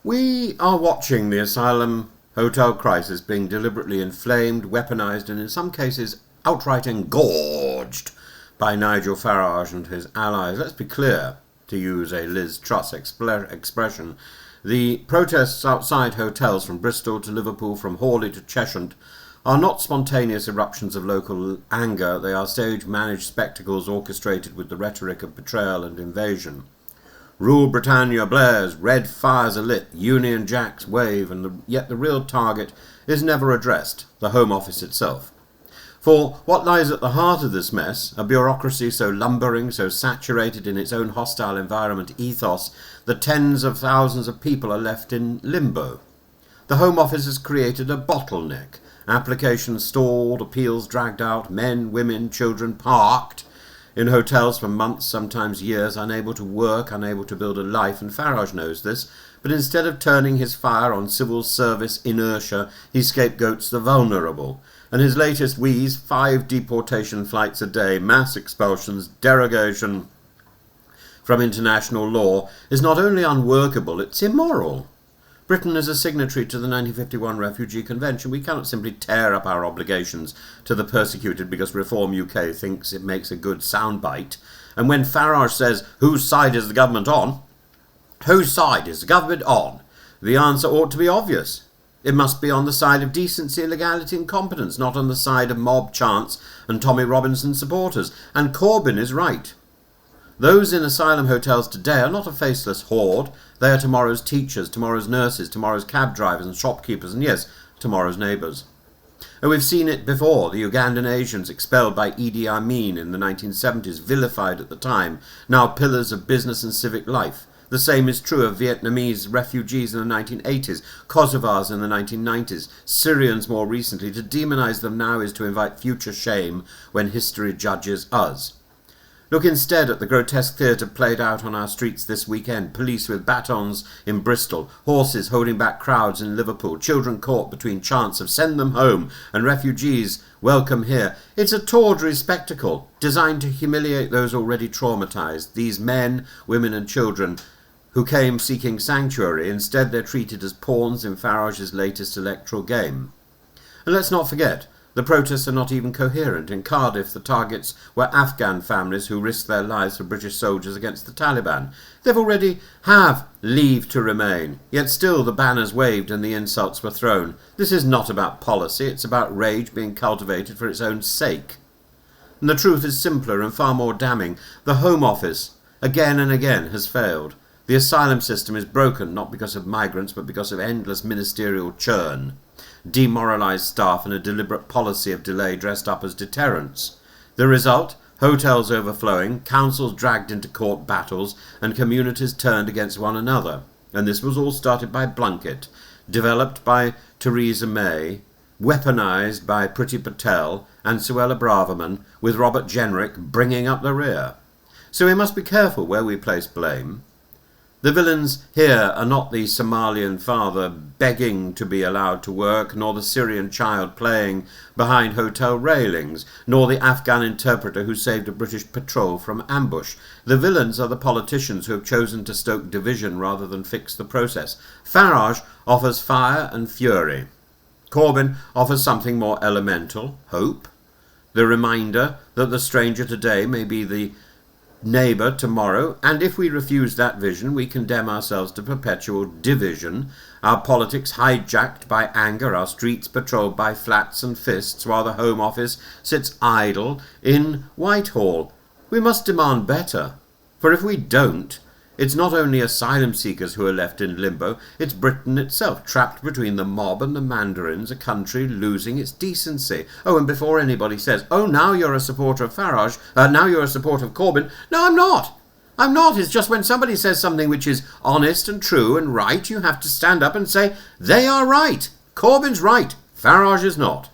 We are watching the Asylum hotel crisis being deliberately inflamed, weaponised, and in some cases outright engorged by Nigel Farage and his allies. Let's be clear, to use a Liz Truss expression. The protests outside hotels from Bristol to Liverpool, from Hawley to Cheshunt, are not spontaneous eruptions of local anger. They are stage-managed spectacles orchestrated with the rhetoric of betrayal and invasion. Rule Britannia blares, red fires are lit, Union Jacks wave, and yet the real target is never addressed, the Home Office itself. For what lies at the heart of this mess, a bureaucracy so lumbering, so saturated in its own hostile environment ethos, that tens of thousands of people are left in limbo. The Home Office has created a bottleneck. Applications stalled, appeals dragged out, men, women, children parked in hotels for months, sometimes years, unable to work, unable to build a life, and Farage knows this, but instead of turning his fire on civil service inertia, he scapegoats the vulnerable. And his latest wheeze, 5 deportation flights a day, mass expulsions, derogation from international law, is not only unworkable, it's immoral. Britain is a signatory to the 1951 Refugee Convention. We cannot simply tear up our obligations to the persecuted because Reform UK thinks it makes a good soundbite. And when Farage says, whose side is the government on? Whose side is the government on? The answer ought to be obvious. It must be on the side of decency, legality and competence, not on the side of mob chants and Tommy Robinson supporters. And Corbyn is right. Those in asylum hotels today are not a faceless horde. They are tomorrow's teachers, tomorrow's nurses, tomorrow's cab drivers and shopkeepers, and yes, tomorrow's neighbours. And we've seen it before, the Ugandan Asians expelled by Idi Amin in the 1970s, vilified at the time, now pillars of business and civic life. The same is true of Vietnamese refugees in the 1980s, Kosovars in the 1990s, Syrians more recently. To demonise them now is to invite future shame when history judges us. Look instead at the grotesque theatre played out on our streets this weekend. Police with batons in Bristol, horses holding back crowds in Liverpool, children caught between chants of send them home and refugees welcome here. It's a tawdry spectacle designed to humiliate those already traumatised, these men, women and children who came seeking sanctuary. Instead they're treated as pawns in Farage's latest electoral game. And let's not forget, the protests are not even coherent. In Cardiff, the targets were Afghan families who risked their lives for British soldiers against the Taliban. They've already have leave to remain, yet still the banners waved and the insults were thrown. This is not about policy, it's about rage being cultivated for its own sake. And the truth is simpler and far more damning. The Home Office, again and again, has failed. The asylum system is broken, not because of migrants, but because of endless ministerial churn, demoralised staff and a deliberate policy of delay dressed up as deterrence. The result? Hotels overflowing, councils dragged into court battles, and communities turned against one another. And this was all started by Blunkett, developed by Theresa May, weaponised by Priti Patel and Suella Braverman, with Robert Jenrick bringing up the rear. So we must be careful where we place blame. The villains here are not the Somalian father begging to be allowed to work, nor the Syrian child playing behind hotel railings, nor the Afghan interpreter who saved a British patrol from ambush. The villains are the politicians who have chosen to stoke division rather than fix the process. Farage offers fire and fury. Corbyn offers something more elemental, hope. The reminder that the stranger today may be the neighbour tomorrow, and if we refuse that vision, we condemn ourselves to perpetual division, our politics hijacked by anger, our streets patrolled by flats and fists, while the Home Office sits idle in Whitehall. We must demand better, for if we don't, it's not only asylum seekers who are left in limbo, it's Britain itself, trapped between the mob and the mandarins, a country losing its decency. Oh, and before anybody says, oh, now you're a supporter of Farage, now you're a supporter of Corbyn. No, I'm not. I'm not. It's just when somebody says something which is honest and true and right, you have to stand up and say, they are right. Corbyn's right. Farage is not.